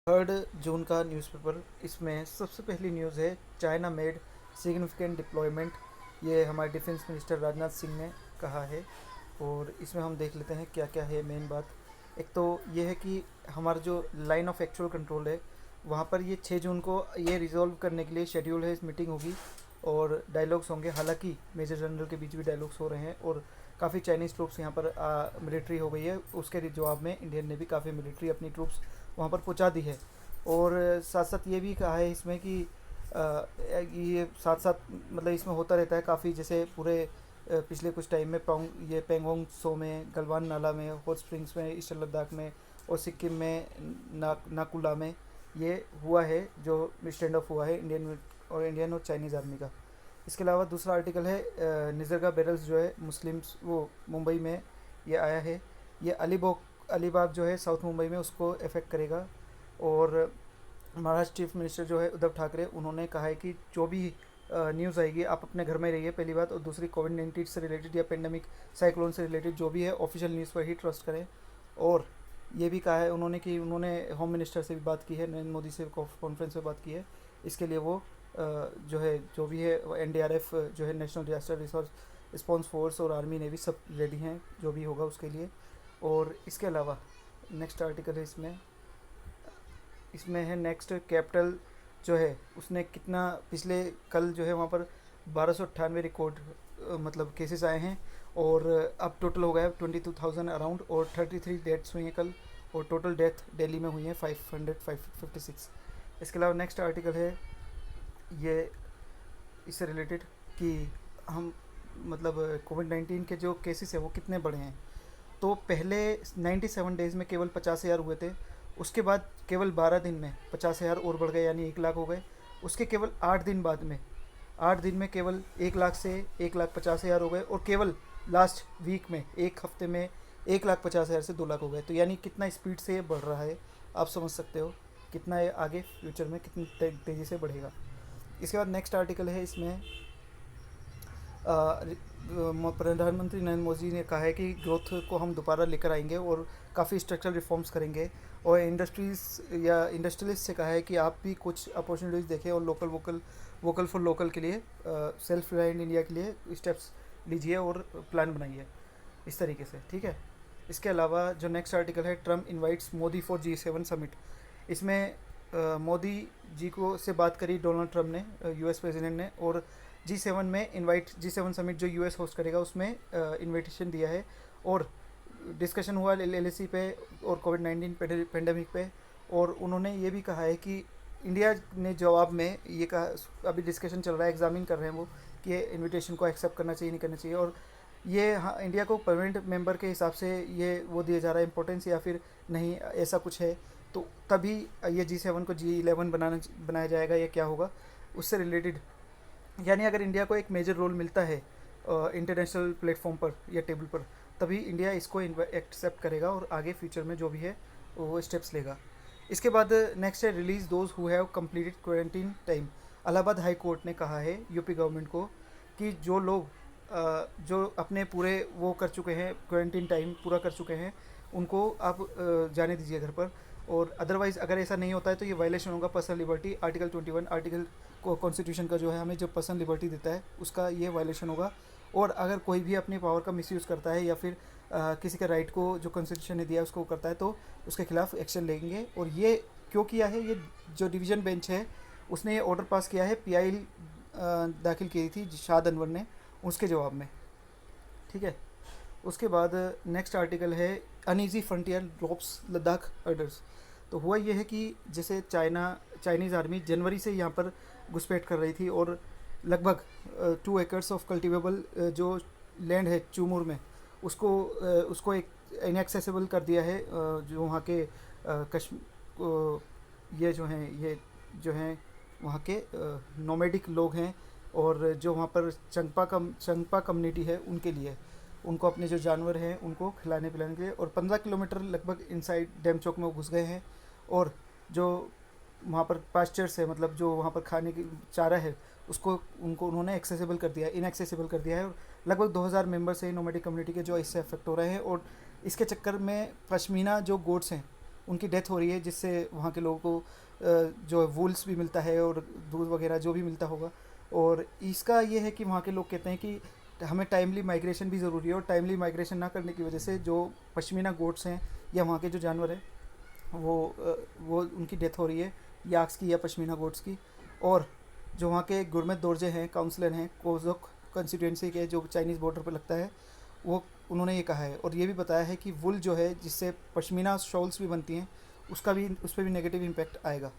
3 जून का न्यूज़पेपर। इसमें सबसे पहली न्यूज़ है चाइना मेड सिग्निफिकेंट डिप्लॉयमेंट। ये हमारे डिफेंस मिनिस्टर राजनाथ सिंह ने कहा है। और इसमें हम देख लेते हैं क्या क्या है मेन बात। एक तो ये है कि हमारा जो लाइन ऑफ एक्चुअल कंट्रोल है वहाँ पर ये 6 जून को ये रिजॉल्व करने के लिए शेड्यूल है, इस मीटिंग होगी और डायलॉग्स होंगे। हालांकि मेजर जनरल के बीच भी डायलॉग्स हो रहे हैं और काफ़ी चाइनीज़ ट्रूप्स यहाँ पर मिलिट्री हो गई है। उसके जवाब में इंडियन ने भी काफ़ी मिलिट्री अपनी ट्रूप्स वहाँ पर पहुँचा दी है। और साथ साथ ये भी कहा है इसमें कि ये साथ साथ मतलब इसमें होता रहता है काफ़ी, जैसे पूरे पिछले कुछ टाइम में ये पेंगोंग सो में, गलवान नाला में, हॉट स्प्रिंग्स में, ईस्टर्न लद्दाख में और सिक्किम में नाकुला में ये हुआ है जो स्टैंड ऑफ हुआ है इंडियन और चाइनीज़ आर्मी का। इसके अलावा दूसरा आर्टिकल है निजरगा बैरल्स जो है मुस्लिम्स वो मुंबई में ये आया है। ये अलीबाग जो है साउथ मुंबई में उसको अफेक्ट करेगा। और महाराष्ट्र चीफ मिनिस्टर जो है उद्धव ठाकरे, उन्होंने कहा है कि जो भी न्यूज़ आएगी आप अपने घर में रहिए, पहली बात। और दूसरी, कोविड-19 से रिलेटेड या पेंडेमिक साइक्लोन से रिलेटेड जो भी है ऑफिशियल न्यूज़ पर ही ट्रस्ट करें। और ये भी कहा है उन्होंने कि उन्होंने होम मिनिस्टर से भी बात की है, नरेंद्र मोदी से कॉन्फ्रेंस में बात की है। इसके लिए वो जो है जो भी है एनडीआरएफ जो है नेशनल डिजास्टर रिस्पॉन्स फोर्स और आर्मी ने भी सब रेडी हैं जो भी होगा उसके लिए। और इसके अलावा नेक्स्ट आर्टिकल है इसमें इसमें है नेक्स्ट कैपिटल जो है उसने कितना पिछले कल जो है वहाँ पर 1298 रिकॉर्ड मतलब केसेस आए हैं और अब टोटल हो गया 22,000 अराउंड और 33 डेथ्स हुई हैं कल। और टोटल डेथ दिल्ली में हुई हैं 556। इसके अलावा नेक्स्ट आर्टिकल है ये इससे रिलेटेड कि हम मतलब कोविड-19 के जो केसेस है वो कितने बढ़े हैं। तो पहले 97 डेज़ में केवल 50,000 हुए थे। उसके बाद केवल 12 दिन में 50,000 और बढ़ गए यानी 1 लाख हो गए। उसके केवल 8 दिन बाद में 8 दिन में केवल 1 लाख से 1,50,000 हो गए। और केवल लास्ट वीक में एक हफ्ते में 1,50,000 से 2 लाख हो गए। तो यानी कितना स्पीड से ये बढ़ रहा है, आप समझ सकते हो कितना ये आगे फ्यूचर में कितनी तेज़ी से बढ़ेगा। इसके बाद नेक्स्ट आर्टिकल है इसमें प्रधानमंत्री नरेंद्र मोदी ने कहा है कि ग्रोथ को हम दोबारा लेकर आएंगे और काफ़ी स्ट्रक्चरल रिफॉर्म्स करेंगे। और इंडस्ट्रीज़ या इंडस्ट्रियलिस्ट से कहा है कि आप भी कुछ अपॉर्चुनिटीज़ देखें और वोकल फॉर लोकल के लिए, सेल्फ रिलायंट इंडिया के लिए स्टेप्स लीजिए और प्लान बनाइए इस तरीके से, ठीक है। इसके अलावा जो नेक्स्ट आर्टिकल है Trump invites Modi for G7 summit. इसमें मोदी जी को से बात करी डोनाल्ड ट्रम्प ने, यूएस प्रेसिडेंट ने। और G7 समिट जो यूएस होस्ट करेगा उसमें इनविटेशन दिया है। और डिस्कशन हुआ LAC पे और कोविड-19 पेंडेमिक पे। और उन्होंने ये भी कहा है कि इंडिया ने जवाब में ये कहा, अभी डिस्कशन चल रहा है, एग्जामिन कर रहे हैं वो कि इनविटेशन को एक्सेप्ट करना चाहिए नहीं करना चाहिए। और ये हाँ इंडिया को परमानेंट मेंबर के हिसाब से ये वो दिया जा रहा है इंपॉर्टेंस या फिर नहीं, ऐसा कुछ है। तो तभी ये G7 को G11 बनाया जाएगा या क्या होगा उससे रिलेटेड। यानी अगर इंडिया को एक मेजर रोल मिलता है इंटरनेशनल प्लेटफॉर्म पर या टेबल पर, तभी इंडिया इसको एक्सेप्ट करेगा और आगे फ्यूचर में जो भी है वो स्टेप्स लेगा। इसके बाद नेक्स्ट है release those who have completed quarantine time. Allahabad high court ने कहा है यूपी गवर्नमेंट को कि जो लोग जो अपने पूरे वो कर चुके हैं, क्वारंटीन टाइम पूरा कर चुके हैं, उनको आप जाने दीजिए घर पर। और अदरवाइज़ अगर ऐसा नहीं होता है तो ये वायलेशन होगा पर्सनल लिबर्टी, आर्टिकल 21 आर्टिकल को कॉन्स्टिट्यूशन का जो है हमें जो पर्सनल लिबर्टी देता है उसका ये वायलेशन होगा। और अगर कोई भी अपनी पावर का मिसयूज़ करता है या फिर किसी के राइट को जो कॉन्स्टिट्यूशन ने दिया है उसको करता है तो उसके खिलाफ एक्शन लेंगे। और ये क्यों किया है, ये जो डिवीज़न बेंच है उसने ये ऑर्डर पास किया है, PI दाखिल की थी शाद अनवर ने उसके जवाब में, ठीक है। उसके बाद नेक्स्ट आर्टिकल है uneasy frontier drops Ladakh orders. तो हुआ ये है कि जैसे चाइनीज़ आर्मी जनवरी से यहाँ पर घुसपैठ कर रही थी और लगभग 2 एकर्स ऑफ कल्टिवेबल जो लैंड है चूमूर में उसको एक इनएक्सेसिबल कर दिया है। जो वहाँ के ये जो हैं वहाँ के नोमैडिक लोग हैं और जो वहाँ पर चंगपा कम्युनिटी है उनके लिए, उनको अपने जो जानवर हैं उनको खिलाने पिलाने के लिए। और 15 किलोमीटर लगभग इनसाइड डैम चौक में वो घुस गए हैं। और जो वहाँ पर पास्चर्स है, मतलब जो वहाँ पर खाने की चारा है, उसको उन्होंने इनएक्सेसिबल कर दिया है। और लगभग 2,000 मेंबर्स हैं नोमैडिक कम्युनिटी के जो इससे अफेक्ट हो रहे हैं। और इसके चक्कर में पश्मीना जो गोट्स हैं उनकी डेथ हो रही है, जिससे वहाँ के लोगों को जो वूल्स भी मिलता है और दूध वगैरह जो भी मिलता होगा। और इसका ये है कि वहाँ के लोग कहते हैं कि हमें टाइमली माइग्रेशन भी ज़रूरी है, और टाइमली माइग्रेशन ना करने की वजह से जो पश्मीना गोट्स हैं या वहाँ के जो जानवर हैं वो उनकी डेथ हो रही है, याक्स की या पश्मीना गोट्स की। और जो वहाँ के गुरमित दोरजे हैं, काउंसलर हैं कोजोक कंस्टिट्यूंसी के, जो चाइनीज़ बॉर्डर पर लगता है, वो उन्होंने ये कहा है और ये भी बताया है कि वुल जो है जिससे पश्मीना शॉल्स भी बनती हैं, उसका भी उस पर भी नेगेटिव इम्पैक्ट आएगा।